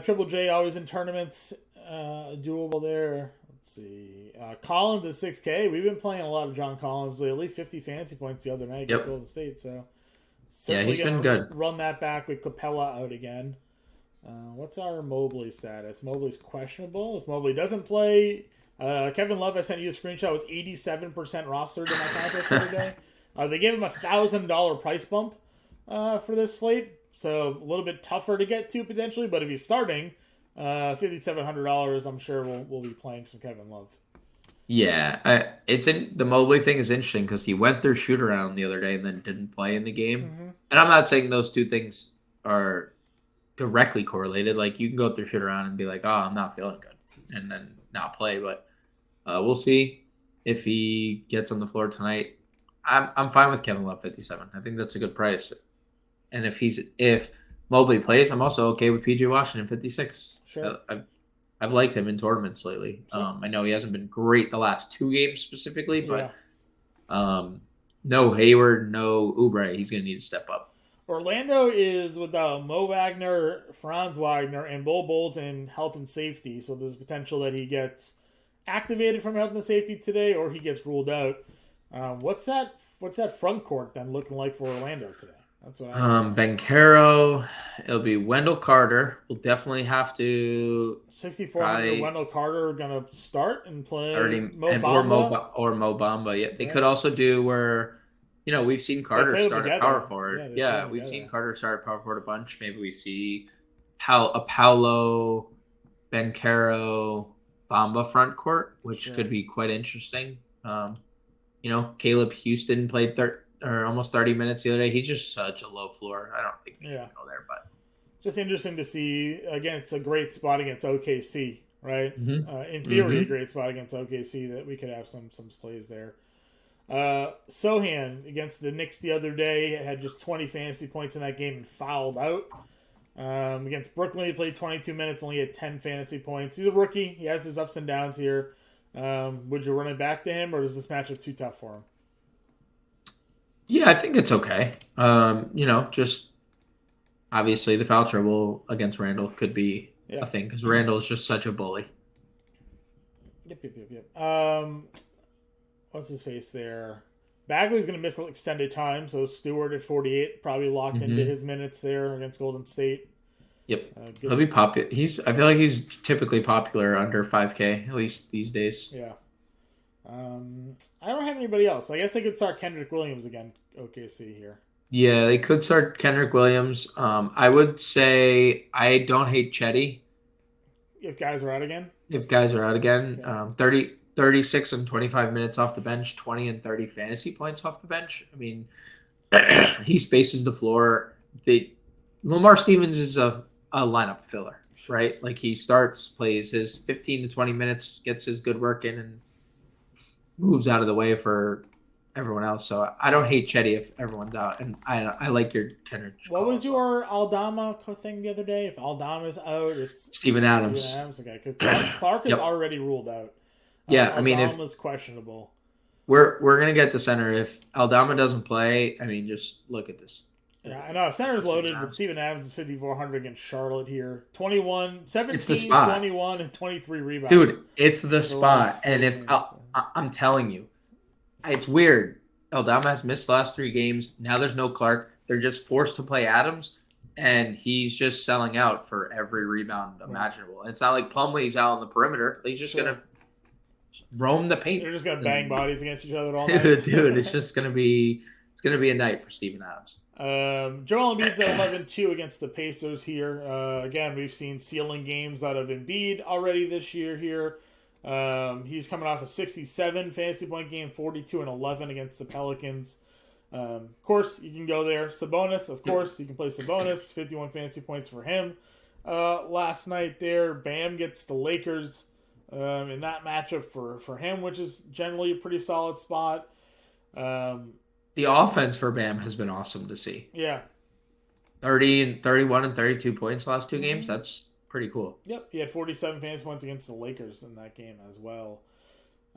[SPEAKER 1] Triple J always in tournaments, doable there. Let's see. Collins at 6K. We've been playing a lot of John Collins lately. 50 fantasy points the other night against Golden State. So
[SPEAKER 2] he's been good.
[SPEAKER 1] Run that back with Capella out again. What's our Mobley status? Mobley's questionable. If Mobley doesn't play, Kevin Love, I sent you a screenshot, was 87% rostered in my contest the other day. They gave him a $1,000 price bump for this slate, so a little bit tougher to get to potentially. But if he's starting, $5,700, I'm sure we'll be playing some Kevin Love.
[SPEAKER 2] Yeah, the Mobley thing is interesting because he went through shoot around the other day and then didn't play in the game.
[SPEAKER 1] Mm-hmm.
[SPEAKER 2] And I'm not saying those two things are directly correlated. Like you can go through shoot around and be like, oh, I'm not feeling good, and then not play. But we'll see if he gets on the floor tonight. I'm fine with Kevin Love 57. I think that's a good price. And if Mobley plays, I'm also okay with PJ Washington 56.
[SPEAKER 1] Sure.
[SPEAKER 2] I've liked him in tournaments lately.
[SPEAKER 1] Sure.
[SPEAKER 2] I know he hasn't been great the last 2 games specifically, but no Hayward, no Oubre. He's going to need to step up.
[SPEAKER 1] Orlando is without Mo Wagner, Franz Wagner, and Bo Bolton health and safety. So there's potential that he gets activated from health and safety today, or he gets ruled out. What's that front court then looking like for Orlando today? That's what
[SPEAKER 2] Banchero. It'll be Wendell Carter. We'll definitely have to
[SPEAKER 1] 6,400 Wendell Carter gonna start and play
[SPEAKER 2] 30
[SPEAKER 1] Mo Bamba.
[SPEAKER 2] or Mo Bamba. Yeah, they could also do where. We've seen Carter start at power forward. Yeah, we've seen Carter start at power forward a bunch. Maybe we see a Paolo, Banchero, Bamba front court, which could be quite interesting. Caleb Houston played almost 30 minutes the other day. He's just such a low floor. I don't think we can go there, but
[SPEAKER 1] just interesting to see. Again, it's a great spot against OKC, right?
[SPEAKER 2] Mm-hmm.
[SPEAKER 1] In theory, a great spot against OKC that we could have some plays there. Sohan against the Knicks the other day had just 20 fantasy points in that game and fouled out. Against Brooklyn, he played 22 minutes, only had 10 fantasy points. He's a rookie. He has his ups and downs here. Would you run it back to him, or is this matchup too tough for him?
[SPEAKER 2] Yeah, I think it's okay. Just obviously the foul trouble against Randall could be a thing because Randall is just such a bully.
[SPEAKER 1] Yep. What's his face there? Bagley's going to miss extended time, so Stewart at 48 probably locked into his minutes there against Golden State.
[SPEAKER 2] Yep, he'll be popular. I feel like he's typically popular under 5K, at least these days.
[SPEAKER 1] Yeah. I don't have anybody else. I guess they could start Kendrick Williams again. OKC here. Yeah,
[SPEAKER 2] they could start Kendrick Williams. I would say I don't hate Chetty.
[SPEAKER 1] If guys are out again.
[SPEAKER 2] Okay. 36 and 25 minutes off the bench, 20 and 30 fantasy points off the bench. I mean, he spaces the floor. Lamar Stevens is a lineup filler, right? Like he starts, plays his 15 to 20 minutes, gets his good work in, and moves out of the way for everyone else. So I don't hate Chetty if everyone's out, and I like your Kendrick.
[SPEAKER 1] What was your Aldama thing the other day? If Aldama's out, it's
[SPEAKER 2] Steven Adams.
[SPEAKER 1] Okay, because Clark is already ruled out.
[SPEAKER 2] Yeah,
[SPEAKER 1] Aldama's questionable.
[SPEAKER 2] We're gonna get to center if Aldama doesn't play. I mean, just look at this.
[SPEAKER 1] Yeah, I know center's loaded, but Steven Adams is 5,400 against Charlotte here. 17, 21, and 23 rebounds.
[SPEAKER 2] Dude, it's the spot. And if I'm telling you, it's weird. Aldama has missed the last 3 games. Now there's no Clark. They're just forced to play Adams, and he's just selling out for every rebound imaginable. And it's not like Plumlee's out on the perimeter. He's just gonna roam the paint.
[SPEAKER 1] They're just gonna bang bodies against each other all night.
[SPEAKER 2] Dude, it's gonna be a night for Steven Adams.
[SPEAKER 1] Joel Embiid's at 11-2 against the Pacers here. Again, we've seen ceiling games out of Embiid already this year here. He's coming off a 67 fantasy point game, 42 and 11 against the Pelicans. Of course, you can go there. Sabonis, of course, you can play Sabonis. 51 fantasy points for him. Last night there, Bam gets the Lakers in that matchup for him, which is generally a pretty solid spot.
[SPEAKER 2] The offense for Bam has been awesome to see.
[SPEAKER 1] Yeah.
[SPEAKER 2] 30 and 31 and 32 points last two games. That's pretty cool.
[SPEAKER 1] Yep, he had 47 fantasy points against the Lakers in that game as well.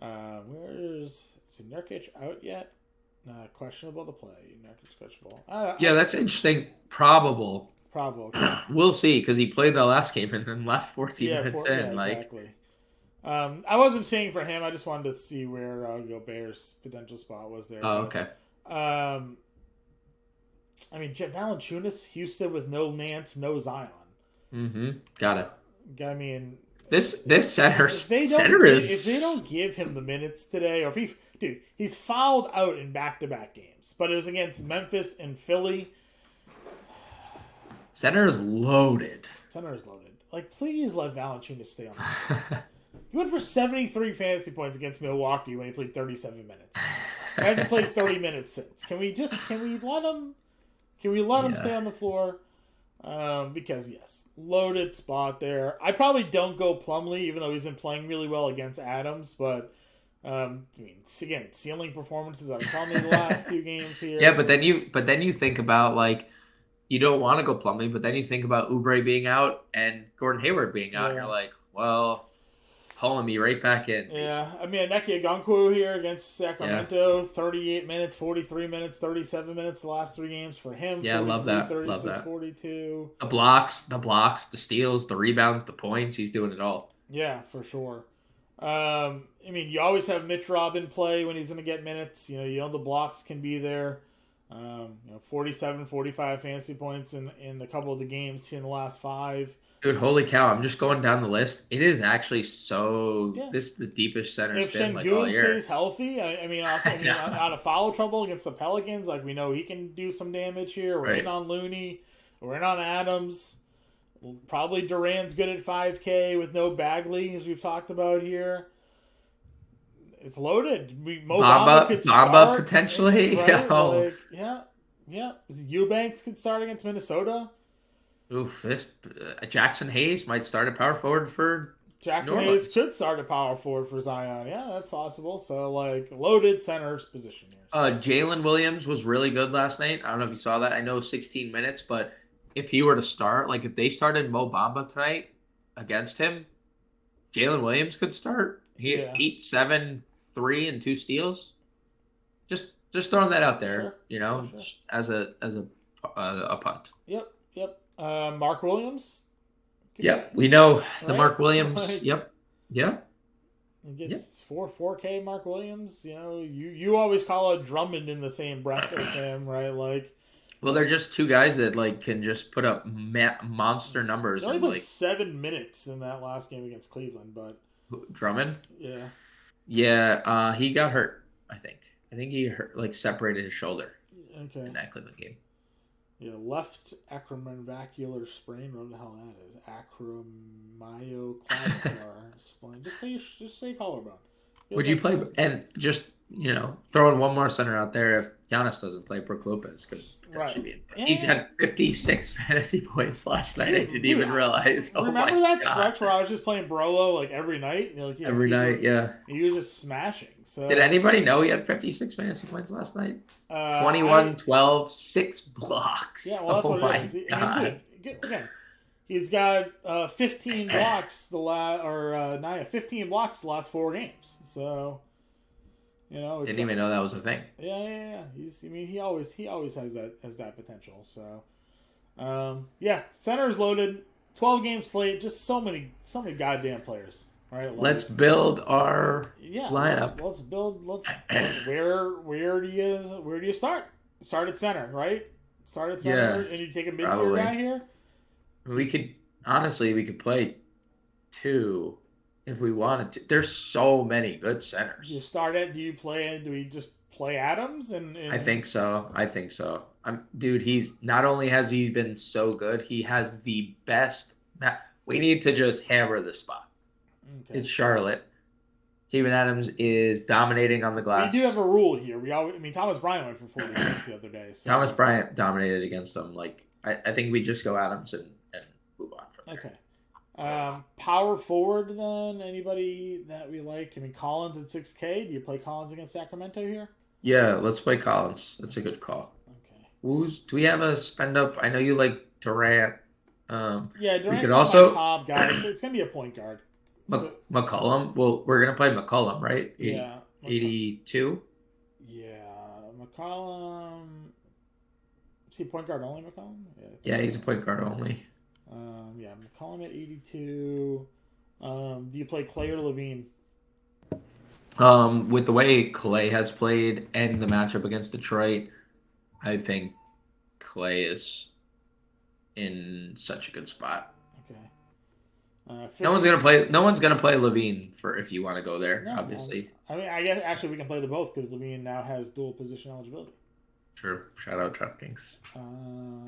[SPEAKER 1] Is Nurkic out yet? Questionable to play. Nurkic questionable.
[SPEAKER 2] That's interesting. Probable. We'll see, because he played the last game and then left 14 minutes in.
[SPEAKER 1] Exactly. I wasn't saying for him. I just wanted to see where Gobert's potential spot was there.
[SPEAKER 2] Oh, okay.
[SPEAKER 1] Valanciunas, Houston with no Nance, no Zion.
[SPEAKER 2] Mm-hmm. Got it.
[SPEAKER 1] I mean,
[SPEAKER 2] this center
[SPEAKER 1] if they don't give him the minutes today, or if he's fouled out in back-to-back games, but it was against Memphis and Philly.
[SPEAKER 2] Center is loaded.
[SPEAKER 1] Like, please let Valanciunas stay on the field. He went for 73 fantasy points against Milwaukee when he played 37 minutes. He hasn't played 30 minutes since. Can we let him stay on the floor? Because yes, loaded spot there. I probably don't go Plumlee, even though he's been playing really well against Adams, but again, ceiling performances out of Plumlee the last two games here.
[SPEAKER 2] Yeah, but then you think about, like, you don't want to go Plumlee, but then you think about Oubre being out and Gordon Hayward being out, and you're like, well, pulling me right back in.
[SPEAKER 1] Yeah, Nneka Okonkwo here against Sacramento, 38 minutes, 43 minutes, 37 minutes the last three games for him.
[SPEAKER 2] Yeah, love that.
[SPEAKER 1] 42.
[SPEAKER 2] The blocks, the steals, the rebounds, the points. He's doing it all.
[SPEAKER 1] Yeah, for sure. You always have Mitch Robin play when he's going to get minutes. The blocks can be there. 47, 45 fantasy points in a couple of the games in the last five.
[SPEAKER 2] Dude, holy cow. I'm just going down the list. It is actually this is the deepest center it's been all year. If Şengün
[SPEAKER 1] stays healthy, out of foul trouble against the Pelicans, like, we know he can do some damage here. We're in on Looney. We're in on Adams. Probably Durant's good at 5K with no Bagley, as we've talked about here. It's loaded. Mo Bamba could start.
[SPEAKER 2] Potentially.
[SPEAKER 1] Right? Yeah. Eubanks could start against Minnesota.
[SPEAKER 2] Oof, Jackson Hayes might start at power forward for
[SPEAKER 1] Hayes could start at power forward for Zion. Yeah, that's possible. So, like, loaded center's position here.
[SPEAKER 2] Jalen Williams was really good last night. I don't know if you saw that. I know 16 minutes, but if he were to start, like, if they started Mo Bamba tonight against him, Jalen Williams could start. He had 8, 7, 3, and 2 steals. Just throwing that out there, sure. As a punt.
[SPEAKER 1] Yep. Mark Williams.
[SPEAKER 2] Yep, we know the Mark Williams. Yep.
[SPEAKER 1] He gets 4K Mark Williams. You always call out Drummond in the same breath as him, right? Like,
[SPEAKER 2] well, they're just two guys that, like, can just put up monster numbers.
[SPEAKER 1] He only played 7 minutes in that last game against Cleveland, but
[SPEAKER 2] Drummond.
[SPEAKER 1] Yeah,
[SPEAKER 2] he got hurt. I think he separated his shoulder.
[SPEAKER 1] Okay.
[SPEAKER 2] In that Cleveland game.
[SPEAKER 1] Yeah, left acromiovascular sprain. What the hell that is? Acromioclavicular spline. Just say collarbone.
[SPEAKER 2] Would you play and just throwing one more center out there if Giannis doesn't play? Brook Lopez could potentially be in.
[SPEAKER 1] Yeah.
[SPEAKER 2] He's had 56 fantasy points last night. I didn't even realize.
[SPEAKER 1] Remember that stretch where I was just playing Brolo like every night?
[SPEAKER 2] Every night, yeah.
[SPEAKER 1] He was just smashing. So
[SPEAKER 2] did anybody know he had 56 fantasy points last night? 21, 12, 6 blocks.
[SPEAKER 1] Yeah, well, that's what it is. God. Again, he's got 15 blocks 15 blocks the last 4 games. So.
[SPEAKER 2] Didn't even know that was a thing.
[SPEAKER 1] Yeah. He always has that potential. So, center's loaded. 12-game slate. Just so many goddamn players. All right,
[SPEAKER 2] let's build our lineup.
[SPEAKER 1] Let's build. Where do you start? Start at center, right? Start at center, and you take a mid-tier guy here.
[SPEAKER 2] We could play 2. If we wanted to. There's so many good centers.
[SPEAKER 1] Do we just play Adams?
[SPEAKER 2] I think so. Dude, he's not only has he been so good, he has the best. We need to just hammer the spot.
[SPEAKER 1] Okay.
[SPEAKER 2] It's Charlotte. Steven Adams is dominating on the glass.
[SPEAKER 1] We do have a rule here. Thomas Bryant went for 46 the other day. So.
[SPEAKER 2] Thomas Bryant dominated against them. Like I think we just go Adams and move on from there.
[SPEAKER 1] Okay. Power forward then. Anybody that we like? Collins at 6K. Do you play Collins against Sacramento here?
[SPEAKER 2] Yeah, let's play Collins. That's a good call. Okay. Do we have a spend up? I know you like Durant.
[SPEAKER 1] Yeah, Durant's also my top guy. It's gonna be a point guard.
[SPEAKER 2] McCollum. Well, we're gonna play McCollum, right?
[SPEAKER 1] Yeah.
[SPEAKER 2] 82.
[SPEAKER 1] Yeah, McCollum. Is he point guard only, McCollum?
[SPEAKER 2] Yeah, he's a point guard only.
[SPEAKER 1] Yeah, McCollum at 82. Do you play Clay or Levine?
[SPEAKER 2] With the way Clay has played and the matchup against Detroit, I think Clay is in such a good spot.
[SPEAKER 1] Okay.
[SPEAKER 2] No one's gonna play Levine for if you want to go there. No, obviously.
[SPEAKER 1] I guess actually we can play them both because Levine now has dual position eligibility.
[SPEAKER 2] Sure. Shout out DraftKings.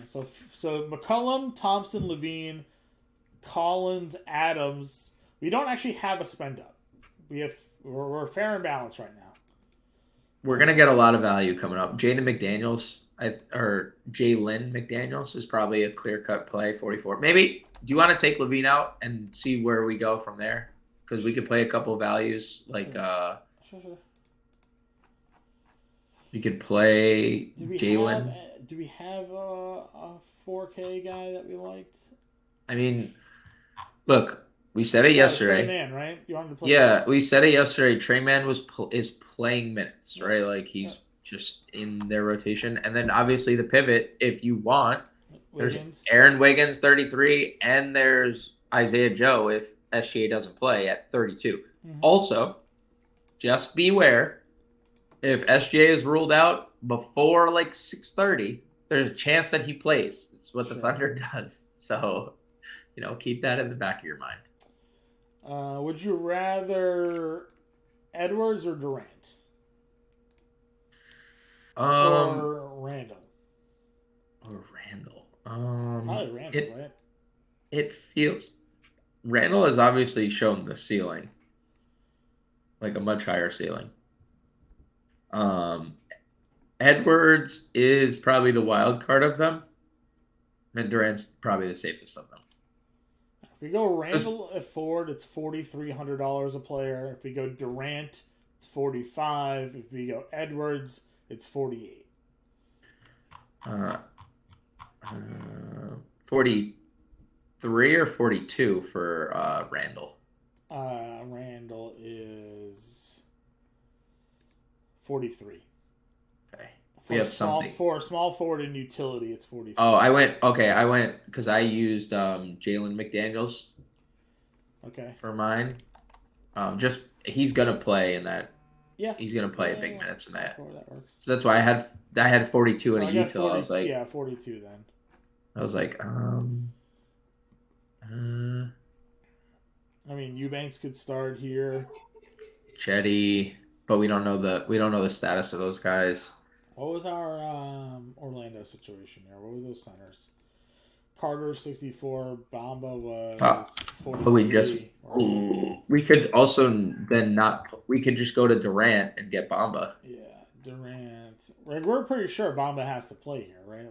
[SPEAKER 1] So McCollum, Thompson, Levine, Collins, Adams. We don't actually have a spend up. We're fair and balanced right now.
[SPEAKER 2] We're gonna get a lot of value coming up. Jalen McDaniels, Jalen McDaniels is probably a clear cut play. 44. Maybe. Do you want to take Levine out and see where we go from there? Because we could play a couple of values like
[SPEAKER 1] Sure.
[SPEAKER 2] We could play Jalen.
[SPEAKER 1] Do we have a 4K guy that we liked?
[SPEAKER 2] Look, we said it yesterday.
[SPEAKER 1] Trey Man, right? You wanted to play?
[SPEAKER 2] Yeah, we said it yesterday. Trey Man is playing minutes, right? Like he's just in their rotation, and then obviously the pivot, if you want. There's Aaron Wiggins, 33, and there's Isaiah Joe if SGA doesn't play at 32. Mm-hmm. Also, just beware, if SGA is ruled out before 6:30, there's a chance that he plays. It's what the Thunder does. So, keep that in the back of your mind.
[SPEAKER 1] Would you rather Edwards or Durant? Or Randall? Probably Randall, right?
[SPEAKER 2] It feels Randall has obviously shown the ceiling, like a much higher ceiling. Edwards is probably the wild card of them, and Durant's probably the safest of them.
[SPEAKER 1] If we go Randall at forward, it's $4,300 a player. If we go Durant, it's $45. If we go Edwards, it's $48.
[SPEAKER 2] 43 or 42 for Randall.
[SPEAKER 1] Randall is 43.
[SPEAKER 2] Okay. We have something.
[SPEAKER 1] For small forward and utility, it's 43.
[SPEAKER 2] Oh, I went because I used Jalen McDaniels.
[SPEAKER 1] Okay.
[SPEAKER 2] For mine. He's gonna play in that.
[SPEAKER 1] Yeah.
[SPEAKER 2] He's gonna play big minutes in that.
[SPEAKER 1] That works.
[SPEAKER 2] So that's why I had 42 in a util. I was like,
[SPEAKER 1] 42 then.
[SPEAKER 2] I was like,
[SPEAKER 1] Eubanks could start here.
[SPEAKER 2] Chetty, but we don't know the status of those guys.
[SPEAKER 1] What was our Orlando situation here? What was those centers? Carter 64, Bamba was 43.
[SPEAKER 2] We could also we could just go to Durant and get Bamba.
[SPEAKER 1] Yeah, Durant. We're pretty sure Bamba has to play here, right?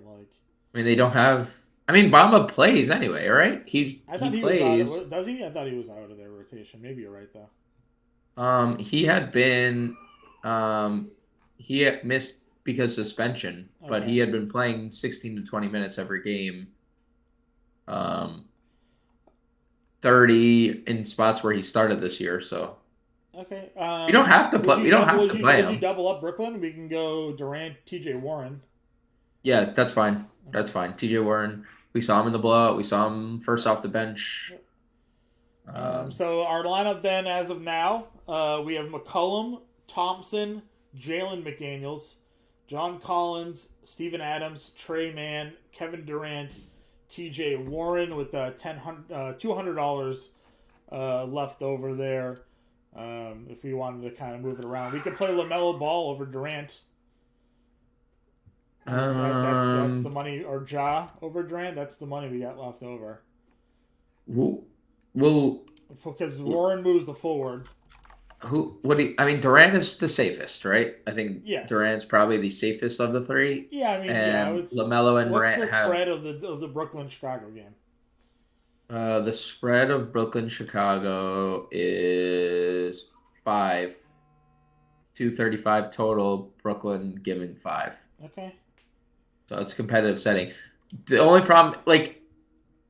[SPEAKER 2] They don't have. Bamba plays anyway, right? He plays.
[SPEAKER 1] Was out does he? I thought he was out of their rotation. Maybe you're right though.
[SPEAKER 2] He had been. He had missed because suspension, but he had been playing 16 to 20 minutes every game. 30 in spots where he started this year, so.
[SPEAKER 1] Okay.
[SPEAKER 2] You don't have to play. We don't have to play him.
[SPEAKER 1] Would you double up Brooklyn? We can go Durant, T.J. Warren.
[SPEAKER 2] Yeah, that's fine. That's fine. T.J. Warren. We saw him in the blowout. We saw him first off the bench.
[SPEAKER 1] So our lineup then, as of now, we have McCollum, Thompson, Jalen McDaniels, John Collins, Steven Adams, Trey Mann, Kevin Durant, T.J. Warren with $200 left over there. If we wanted to kind of move it around, we could play LaMelo Ball over Durant. That's the money, or Ja over Durant. That's the money we got left over.
[SPEAKER 2] Well,
[SPEAKER 1] because Warren moves the forward.
[SPEAKER 2] I mean, Durant is the safest, right? I think
[SPEAKER 1] Yes.
[SPEAKER 2] Durant's probably the safest of the three.
[SPEAKER 1] Yeah, I mean, yeah.
[SPEAKER 2] And LaMelo and
[SPEAKER 1] What's
[SPEAKER 2] Morant
[SPEAKER 1] the
[SPEAKER 2] have
[SPEAKER 1] spread of the Brooklyn Chicago game?
[SPEAKER 2] the spread of Brooklyn Chicago is 5, 235 total. Brooklyn giving 5.
[SPEAKER 1] Okay.
[SPEAKER 2] So it's a competitive setting. The only problem, like,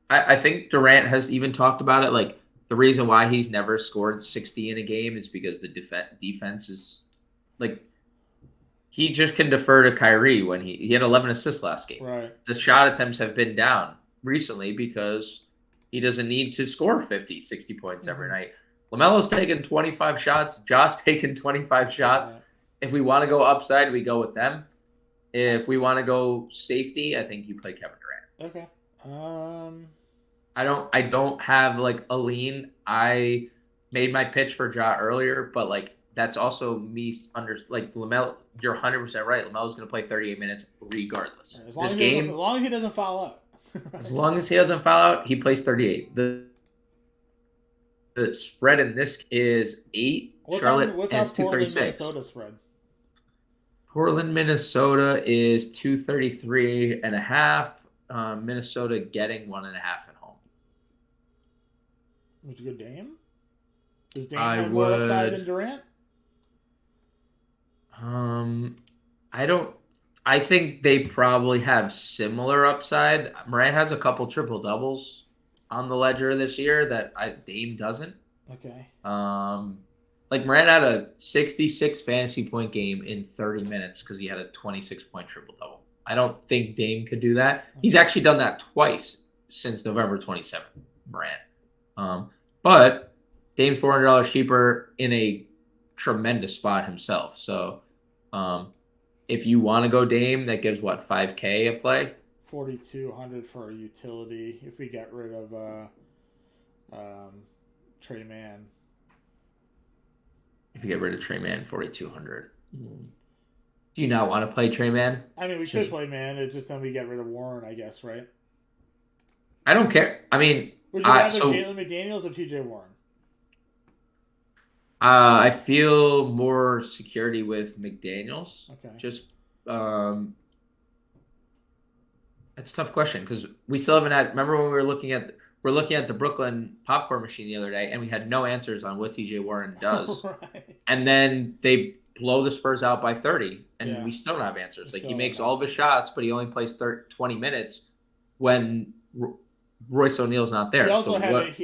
[SPEAKER 2] I think Durant has even talked about it. Like, the reason why he's never scored 60 in a game is because the defense is like he just can defer to Kyrie when he had 11 assists last game.
[SPEAKER 1] Right.
[SPEAKER 2] The shot attempts have been down recently because he doesn't need to score 50, 60 points every night. LaMelo's taken 25 shots. Josh taken 25 shots.
[SPEAKER 1] Right.
[SPEAKER 2] If we want to go upside, we go with them. If we want to go safety, I think you play Kevin Durant.
[SPEAKER 1] Okay.
[SPEAKER 2] I don't have like a lean. I made my pitch for Ja earlier, but like that's also me under like LaMelo. You're 100% right. LaMelo's going to play 38 minutes regardless.
[SPEAKER 1] As long as he doesn't foul out.
[SPEAKER 2] As long as he doesn't foul out, he plays 38. The spread in this is 8. Charlotte
[SPEAKER 1] What's
[SPEAKER 2] and
[SPEAKER 1] our
[SPEAKER 2] it's 236.
[SPEAKER 1] Minnesota spread?
[SPEAKER 2] Portland, Minnesota is 233.5. Minnesota getting 1.5 at home.
[SPEAKER 1] Would you go Dame? Does Dame have more upside than Durant?
[SPEAKER 2] I don't. I think they probably have similar upside. Morant has a couple triple doubles on the ledger this year that Dame doesn't.
[SPEAKER 1] Okay.
[SPEAKER 2] Like Morant had a 66 fantasy point game in 30 minutes because he had a 26-point triple double. I don't think Dame could do that. He's actually done that twice since November 27th, Morant. But Dame's $400 cheaper in a tremendous spot himself. So if you want to go Dame, that gives what, 5K a play?
[SPEAKER 1] 4,200 for a utility if we get rid of Trey Mann.
[SPEAKER 2] If you get rid of Trey Mann, 4,200. Do you not want to play Trey Mann?
[SPEAKER 1] I mean, we could play Mann. It's just then we get rid of Warren, I guess, right?
[SPEAKER 2] I don't care. I mean,
[SPEAKER 1] would you rather Jalen McDaniels or TJ Warren?
[SPEAKER 2] I feel more security with McDaniels.
[SPEAKER 1] Okay.
[SPEAKER 2] Just it's a tough question because we still haven't had. Remember when we were looking at the Brooklyn popcorn machine the other day, and we had no answers on what TJ Warren does.
[SPEAKER 1] Right.
[SPEAKER 2] And then they blow the Spurs out by 30, and we still don't have answers. Like he makes all of his shots, but he only plays 20 minutes when Royce O'Neal's not there.
[SPEAKER 1] He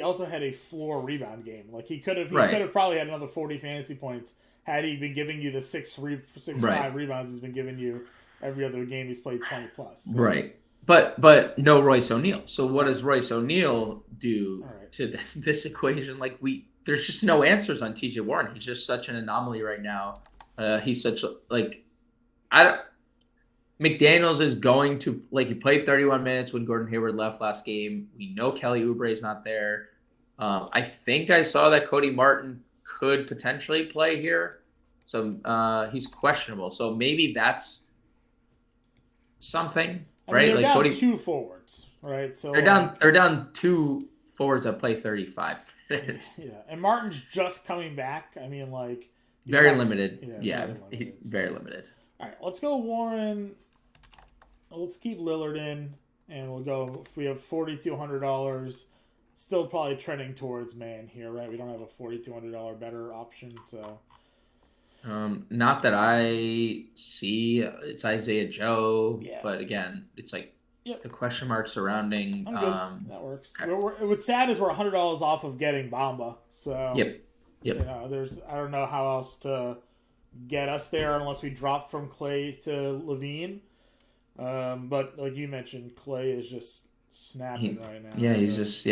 [SPEAKER 1] also had a floor rebound game. Like he could have probably had another 40 fantasy points had he been giving you the 5 rebounds he's been giving you every other game he's played 20 plus. So.
[SPEAKER 2] Right. But no Royce O'Neal. So what does Royce O'Neal do to this equation? Like there's just no answers on TJ Warren. He's just such an anomaly right now. He's such McDaniels is going to he played 31 minutes when Gordon Hayward left last game. We know Kelly Oubre is not there. I think I saw that Cody Martin could potentially play here. So he's questionable. So maybe that's something. Right,
[SPEAKER 1] they're down 2 forwards, right? So
[SPEAKER 2] they're down 2 forwards that play 35 minutes.
[SPEAKER 1] Yeah, and Martin's just coming back. I mean,
[SPEAKER 2] very limited. Very limited.
[SPEAKER 1] All right, let's go Warren. Let's keep Lillard in, and we'll go. If we have $4,200, still probably trending towards Mann here, right? We don't have a $4,200 better option, so.
[SPEAKER 2] Not that I see. It's Isaiah Joe, but again, it's the question mark surrounding.
[SPEAKER 1] That works. Okay. What's sad is we're $100 off of getting Bamba, so
[SPEAKER 2] yep.
[SPEAKER 1] You know, I don't know how else to get us there unless we drop from Clay to Levine. But like you mentioned, Clay is just snapping right now.
[SPEAKER 2] Yeah, he's just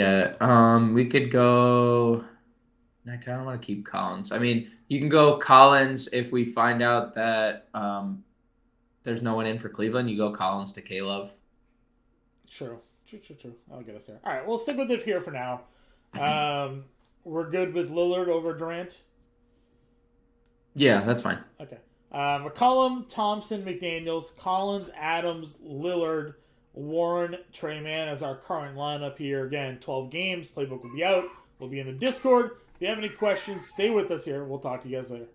[SPEAKER 2] we could go. I kind of want to keep Collins. I mean, you can go Collins if we find out that there's no one in for Cleveland. You go Collins to K-Love.
[SPEAKER 1] True. I'll get us there. All right, we'll stick with it here for now. We're good with Lillard over Durant?
[SPEAKER 2] Yeah, that's fine.
[SPEAKER 1] Okay. McCollum, Thompson, McDaniels, Collins, Adams, Lillard, Warren, Trey Mann as our current lineup here. Again, 12 games. Playbook will be out. will be in the Discord. If you have any questions, stay with us here. We'll talk to you guys later.